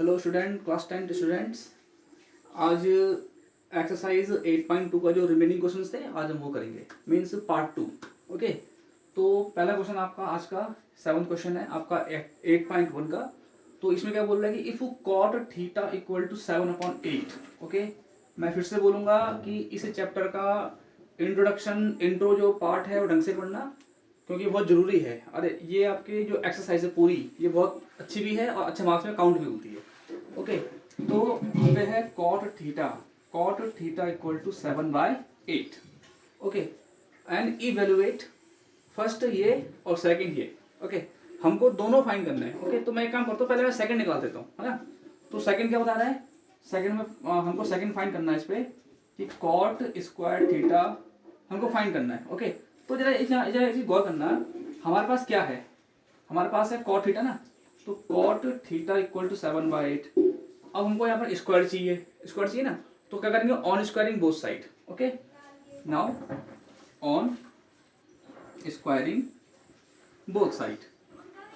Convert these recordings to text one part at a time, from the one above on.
Hello student, class 10 students. आज exercise 8.2 का जो रिमेनिंग क्वेश्चंस थे आज हम वो करेंगे, मीन्स पार्ट 2। ओके, तो पहला क्वेश्चन आपका आज का 7th क्वेश्चन है आपका 8.1 का। तो इसमें क्या बोल रहा है कि if cot theta equal to 7/8। Okay, मैं फिर से बोलूँगा कि इस चैप्टर का इंट्रो जो पार्ट है वो ढंग से पढ़ना, क्योंकि बहुत ज़रूरी है। अरे ये आपकी जो एक्सरसाइज है पूरी, ये बहुत अच्छी भी है और अच्छे मार्क्स में काउंट भी होती है। ओके, तो यहाँ पे है cot theta equal to 7/8। Okay, and evaluate first ये और सेकंड ये। ओके, हमको दोनों फाइंड करना है। ओके, तो मैं एक काम करता हूँ, पहले मैं सेकंड निकाल देता हूँ, है ना। तो सेकंड क्या बता रहा है, सेकंड में हमको सेकंड फाइंड करना है इस पे कि कॉट स्क्वायर थीटा हमको फाइंड करना है। ओके, तो जरा एक गौर करना, हमारे पास क्या है, हमारे पास है कॉट थीटा ना। तो कॉट थीटा इक्वल टू 7/8। अब हमको यहाँ पर स्क्वायर चाहिए ना, तो क्या करेंगे, on squaring both side. Okay, now on squaring both side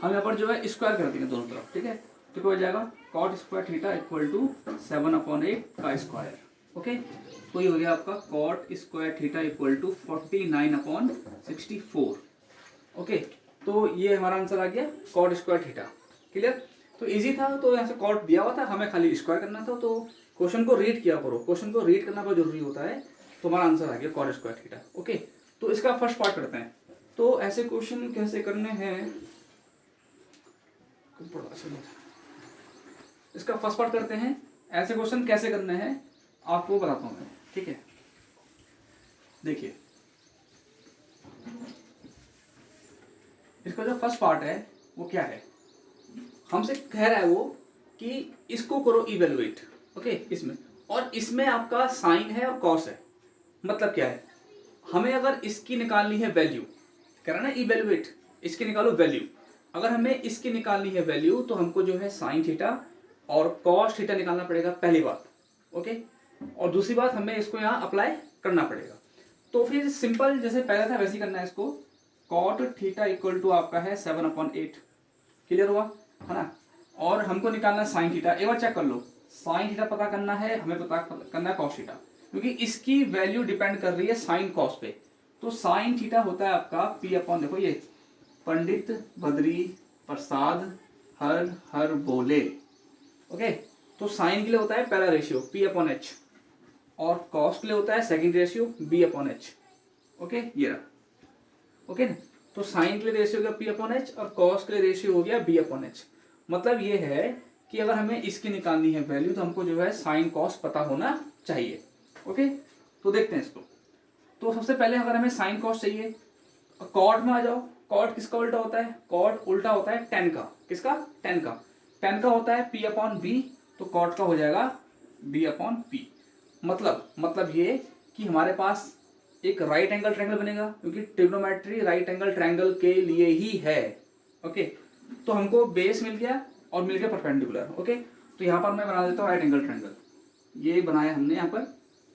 हम यहाँ पर जो है स्क्वायर कर देंगे दोनों तरफ। ठीक है, तो क्या हो जाएगा, cot square theta equal to 7/8 का स्क्वायर। ओके, तो ये हो गया आपका cot square theta equal to 49/64। Okay, तो ये हमारा आंसर आ गया कॉट स्क्वायर थीटा। क्लियर, तो इजी था। तो यहाँ से कॉट दिया हुआ था, हमें खाली स्क्वायर करना था। तो क्वेश्चन को रीड किया करो, क्वेश्चन को रीड करना बहुत जरूरी होता है। तो हमारा आंसर आ गया कॉट स्क्वायर थीटा। ओके, तो इसका फर्स्ट पार्ट करते हैं। तो ऐसे क्वेश्चन कैसे करने हैं, इसका फर्स्ट पार्ट करते हैं। ऐसे क्वेश्चन कैसे करने हैं आपको बताता हूं मैं। ठीक है, देखिए इसका जो फर्स्ट पार्ट है वो क्या है, हमसे कह रहा है वो कि इसको करो इवेलुएट। ओके, इसमें और इसमें आपका साइन है और कॉस है। मतलब क्या है, हमें अगर इसकी निकालनी है वैल्यू, कह रहा ना इवेलुएट, इसकी निकालो वैल्यू। अगर हमें इसकी निकालनी है वैल्यू तो हमको जो है साइन थीटा और कॉस थीटा निकालना पड़ेगा, पहली बात। ओके, और दूसरी बात हमें इसको यहाँ अप्लाई करना पड़ेगा। तो फिर सिंपल जैसे पहले था वैसे ही करना है इसको। कॉट थीटा इक्वल टू आपका है 7/8। क्लियर हुआ, है ना। और हमको निकालना है साइन थीटा। एक बार चेक कर लो, साइन थीटा पता करना है, हमें पता करना है कॉस थीटा, क्योंकि इसकी वैल्यू डिपेंड कर रही है साइन कॉस पे। तो साइन थीटा होता है आपका P/, देखो ये पंडित बद्री प्रसाद हर हर बोले। ओके, तो साइन के लिए होता है पहला रेशियो P/H और कॉस के लिए होता है सेकंड रेशियो B/H। ओके, ये रहा। ओके ना, तो साइन के लिए रेशियो हो गया P/H और कॉस के लिए रेशियो हो गया B/H। मतलब ये है कि अगर हमें इसकी निकालनी है वैल्यू तो हमको जो है साइन कॉस पता होना चाहिए। ओके, तो देखते हैं इसको। तो सबसे पहले अगर हमें साइन कॉस चाहिए, कॉट में आ जाओ। कॉट किसका उल्टा होता है, कॉट उल्टा होता है टेन का। किसका, टेन का। टेन का होता है P/B, तो कॉट का हो जाएगा B/P। मतलब ये कि हमारे पास एक राइट एंगल ट्रायंगल बनेगा, क्योंकि ट्रिग्नोमेट्री राइट एंगल ट्रायंगल के लिए ही है। ओके, तो हमको बेस मिल गया और मिल गया परपेंडिकुलर। ओके, तो यहाँ पर मैं बना देता हूँ राइट एंगल ट्रायंगल। ये बनाया हमने यहाँ पर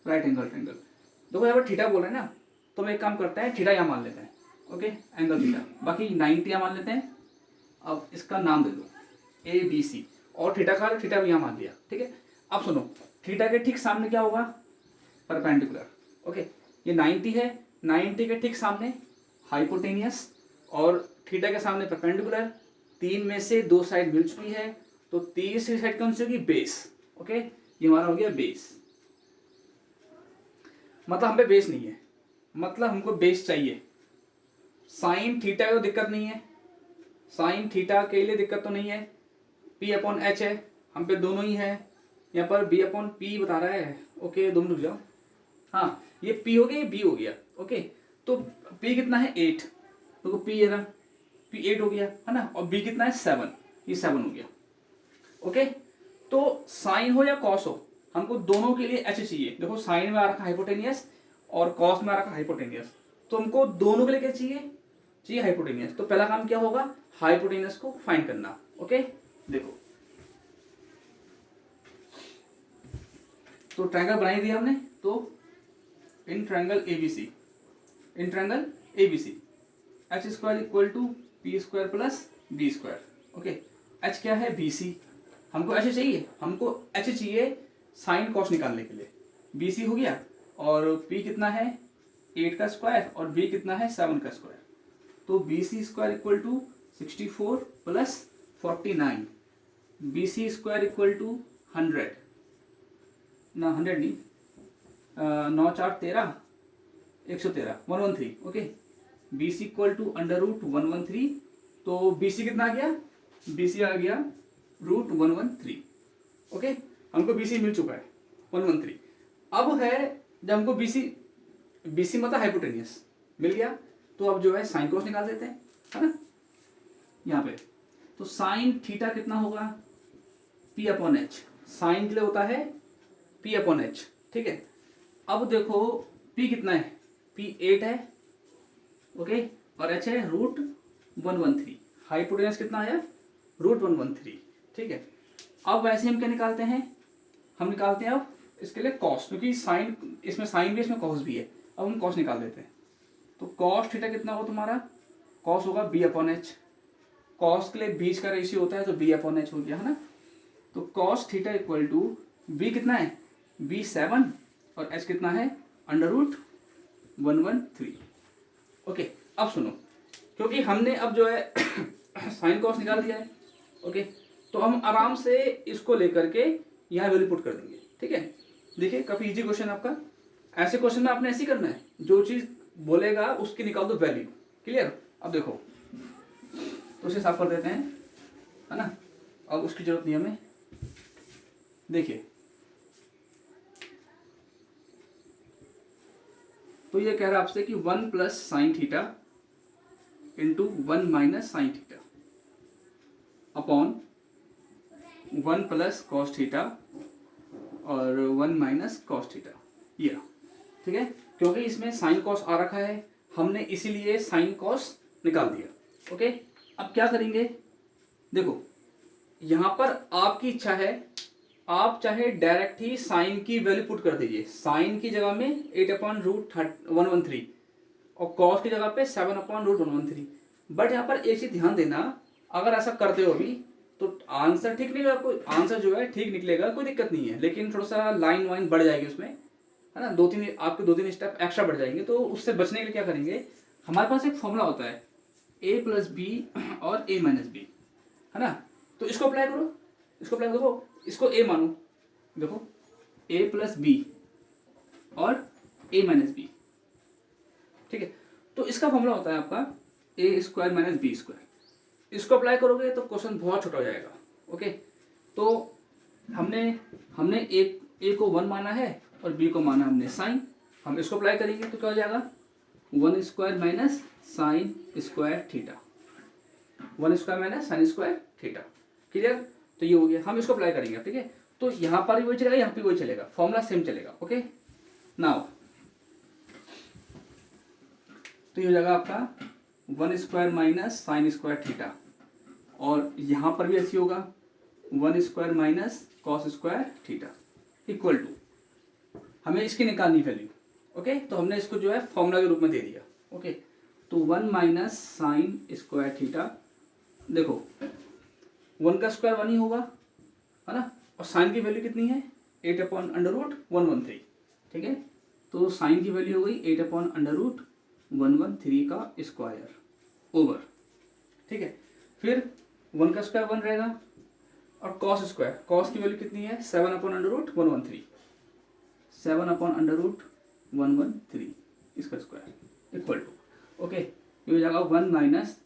राइट एंगल ट्रायंगल। देखो यहाँ पर थीटा बोल रहे हैं ना, तो हम एक काम करते हैं, थीटा यहाँ मान लेते हैं। ओके, एंगल थीटा, बाकी 90 यहाँ मान लेते हैं। अब इसका नाम दे दो ABC, और थीटा का थीटा भी यहाँ मान लिया। ठीक है, अब सुनो, थीटा के ठीक सामने क्या होगा, परपेंडिकुलर। ओके, ये 90 है, 90 के ठीक सामने हाइपोटेनियस और थीटा के सामने परपेंडिकुलर। तीन में से दो साइड मिल चुकी है, तो तीसरी साइड कौन सी होगी, बेस। ओके, ये हमारा हो गया बेस। मतलब हम पे बेस नहीं है, मतलब हमको बेस चाहिए। साइन थीटा को दिक्कत नहीं है, साइन थीटा के लिए दिक्कत तो नहीं है। P/H है, हम पे दोनों ही है। यहाँ पर B/P बता रहा है। ओके, दोनों रुक जाओ। हाँ, ये P हो गया, ये B हो गया। ओके, तो P कितना है 8, तो P है ना, P 8 हो गया, है ना। और B कितना है 7, ये 7 हो गया। ओके, तो साइन हो या कॉस हो, हमको दोनों के लिए H चाहिए। देखो साइन में आ रखा हाइपोटेनियस और कॉस में आ रखा हाइपोटेनियस, तो हमको दोनों के लिए क्या चाहिए, चाहिए हाइपोटेनियस। तो पहला काम क्या होगा, हाइपोटेनियस को फाइंड करना। ओके, देखो तो ट्रायंगल बना ही दिया हमने। तो in triangle ABC H² equal to P² plus B²। Okay, H क्या है BC, हमको ऐसे चाहिए, हमको ऐसे चाहिए साइन कॉस निकालने के लिए। बी सी हो गया और पी कितना है 8 का स्क्वायर और बी कितना है 7 का स्क्वायर। तो B C square equal to 64 plus 49, B C square equal to 100 ना 100 नहीं 9 4 13 113 113 okay. B C equal to under root 113, तो बी सी कितना आ गया, बी सी आ गया रूट 113 ओके। हमको बी सी मिल चुका है 113। अब है जब हमको बी सी मतलब हाइपोटेनियस मिल गया, तो अब जो है साइन कोस निकाल देते हैं, है ना। यहाँ पे तो साइन थीटा कितना होगा पी अपॉन एच, साइन के लिए होता है पी अपॉन एच, ठीक है। अब देखो पी कितना है, पी 8 है ओके, और एच है रूट 113, हाइपोटेनस कितना आया रूट 113, ठीक है। अब वैसे हम क्या निकालते हैं, हम निकालते हैं अब इसके लिए कॉस, क्योंकि साइन इसमें साइन भी इसमें कॉस भी है। अब हम कॉस निकाल देते हैं, तो कॉस थीटा कितना होगा तुम्हारा, कॉस होगा बी अपॉन एच, कॉस के लिए बीच का रेशियो होता है तो बी अपॉन एच हो गया, है ना। तो cos theta equal to B कितना है बी 7 और एच कितना है अंडर रूट 113 ओके। अब सुनो, क्योंकि हमने अब जो है साइन कॉस निकाल दिया है ओके, तो हम आराम से इसको लेकर के यहाँ वैल्यू पुट कर देंगे, ठीक है। देखिए काफी इजी क्वेश्चन आपका, ऐसे क्वेश्चन में आपने ऐसे ही करना है, जो चीज बोलेगा उसकी निकाल दो वैल्यू, क्लियर। अब देखो तो उसे साफ कर देते हैं, है ना, अब उसकी जरूरत नहीं हमें। देखिए तो ये कह रहा है आपसे कि 1 plus sine theta into 1 minus sine theta upon 1 plus cos theta और 1 माइनस कॉस थीटा, ये ठीक है। क्योंकि इसमें साइन कॉस आ रखा है, हमने इसीलिए साइन कॉस निकाल दिया ओके। अब क्या करेंगे, देखो यहाँ पर आपकी इच्छा है, आप चाहे डायरेक्ट ही साइन की वैल्यू पुट कर दीजिए, साइन की जगह में 8 अपॉन रूट 113 और कॉस की जगह पे 7 अपॉन रूट 113। बट यहाँ पर एक चीज ध्यान देना, अगर ऐसा करते हो अभी तो आंसर ठीक निकलेगा, कोई आंसर जो है ठीक निकलेगा, कोई दिक्कत नहीं है, लेकिन थोड़ा सा लाइन वाइन बढ़ जाएगी उसमें, है ना, आपके 2-3 स्टेप एक्स्ट्रा बढ़ जाएंगे। तो उससे बचने के लिए क्या करेंगे, हमारे पास एक फॉर्मूला होता है a प्लस बी और a माइनस बी, है ना। तो इसको अप्लाई करो, इसको अप्लाई करो, इसको a मानो, देखो a प्लस बी और a माइनस बी, ठीक है। तो इसका फॉर्मूला होता है आपका a square minus B square, इसको अप्लाई करोगे तो क्वेश्चन बहुत छोटा हो जाएगा ओके। तो हमने ए को 1 माना है और बी को माना हमने साइन, हम इसको अप्लाई करेंगे तो क्या हो जाएगा 1 square minus sine square theta, 1 square minus sine square theta, clear. तो ये हो गया, हम इसको अप्लाई करेंगे, ठीक है। तो यहाँ पर भी वही चलेगा, यहाँ पे वही चलेगा, फॉर्मूला सेम चलेगा ओके। नाउ तो ये हो जाएगा आपका 1 square minus sine square theta, और यहाँ पर भी ऐसी होगा 1 square minus cos square theta equal to, हमें इसकी निकालनी वैल्यू ओके। तो हमने इसको जो है फॉर्मूला के रूप में दे दिया ओके। तो 1 माइनस साइन स्क्वायर थीटा, देखो 1 का स्क्वायर 1 ही होगा, है ना, और साइन की वैल्यू कितनी है 8 अपॉन अंडर रूट 113, ठीक है। तो साइन की वैल्यू हो गई 8 अपॉन अंडर रूट 113 का स्क्वायर ओवर, ठीक है। फिर 1 का स्क्वायर 1 रहेगा, और कॉस स्क्वायर, कॉस की वैल्यू कितनी है 7 upon under root 113, 7 upon under root 113 इसका स्क्वायर इक्वल टू ओके। ये हो जाएगा 1 माइनस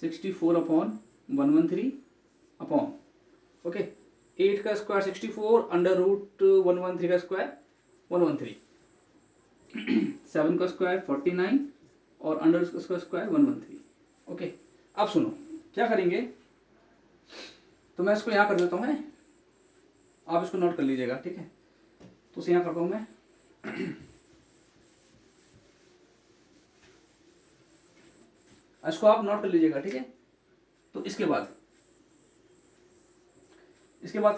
64 अपॉन 113 अपॉन ओके 8 का स्क्वायर 64 अंडर रूट 113 का स्क्वायर 113, 7 का स्क्वायर 49 और अंडर उसका स्क्वायर 113 ओके। अब सुनो क्या करेंगे, तो मैं इसको यहाँ कर देता हूँ, है आप इसको नोट कर लीजिएगा, ठीक है। तो उसे यहाँ करता हूँ मैं इसको आप नोट कर लीजिएगा, ठीक है। तो इसके बाद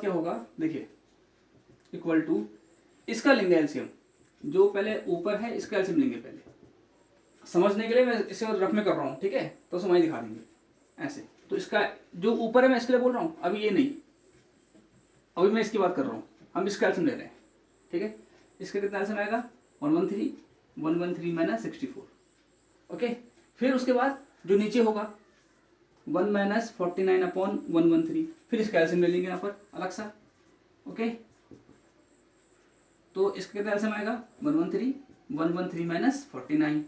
क्या होगा, देखिए इक्वल टू, इसका लेंगे एलसीएम, जो पहले ऊपर है इसका एलसीएम लेंगे पहले, समझने के लिए मैं इसे रफ में कर रहा हूँ, ठीक है। तो समझ दिखा देंगे ऐसे, तो इसका जो ऊपर है मैं इसके लिए बोल रहा हूँ, अभी ये नहीं, अभी मैं इसकी बात कर रहा हूँ, हम इसका एल्सियम ले रहे हैं, ठीक है। इसका कितना एल्सियम आएगा 113 माइनस 64, ओके। फिर उसके बाद जो नीचे होगा 1 माइनस 49 अपॉन 113, फिर इसका एल्सियम ले लेंगे यहाँ पर अलग सा, ओके। तो इसका कितना एल्सियम आएगा 113 माइनस 49,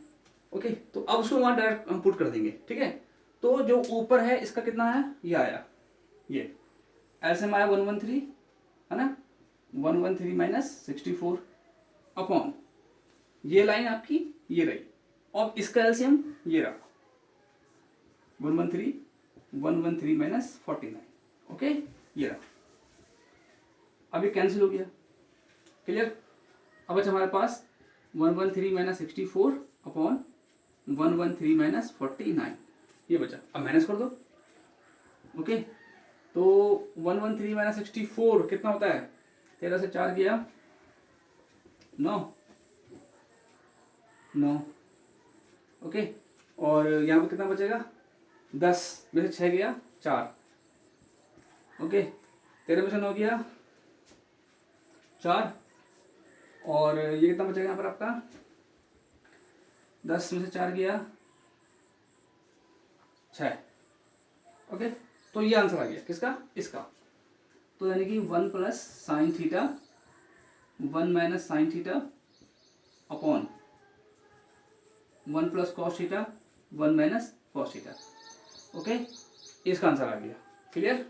ओके। तो अब उसको वहाँ डायरेक्ट हम पुट कर देंगे, ठीक है। तो जो ऊपर है इसका कितना है, ये आया, ये एल्सियम आया 113, है ना, 113 माइनस 64 अपॉन ये लाइन आपकी ये रही, और इसका एल्सियम ये रहा 113 माइनस 49, ओके, ये रहा। अब ये कैंसिल हो गया, क्लियर। अब अच्छा हमारे पास 113 माइनस 64 अपॉन 113 माइनस 49 ये बचा। अब माइनस कर दो, ओके। तो 113 माइनस 64 कितना होता है, 13 से 4 गया 9, ओके। और यहाँ पर कितना बचेगा 10 में से 6 गया 4, ओके। 13 में से 9 गया 4, और ये कितना बचेगा यहाँ पर आपका 10 में से 4 गया 6, ओके। तो ये आंसर आ गया किसका, इसका। तो यानी कि 1 plus sine theta 1 minus sine theta upon 1 plus cos theta 1 minus cos theta, okay. इसका आंसर आ गया, क्लियर।